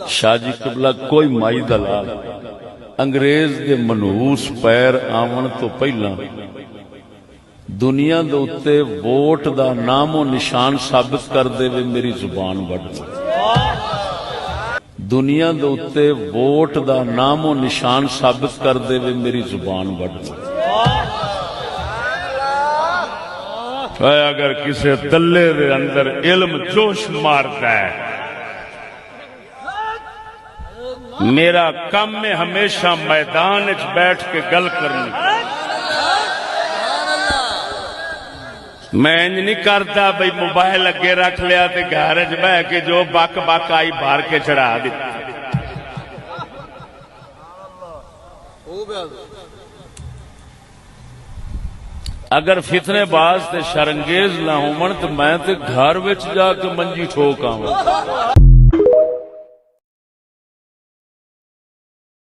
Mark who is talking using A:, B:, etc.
A: شاہ جی قبلہ کوئی مائی دلال انگریز دے منحوس پیر آون تو پہلا دنیا دے اتے ووٹ دا نام و نشان ثابت کر دے وے میری زبان وڈ لو دنیا دے اتے ووٹ دا نام و نشان ثابت کر دے وے میری زبان وڈ لو اگر کسی دلے دے اندر علم جوش مارتا ہے میرا کم میں ہمیشہ میدان اچ بیٹھ کے گل کرنی میں نہیں کرتا بھئی موبائل اگے رکھ لیا تے گھر اچ بہ کے جو بک بک آئی بھار کے چڑھا دیتا اگر فتنے باز تے شرنگیز نہ ہون تے میں تے گھر وچ جا کے منجی ٹھوک آواں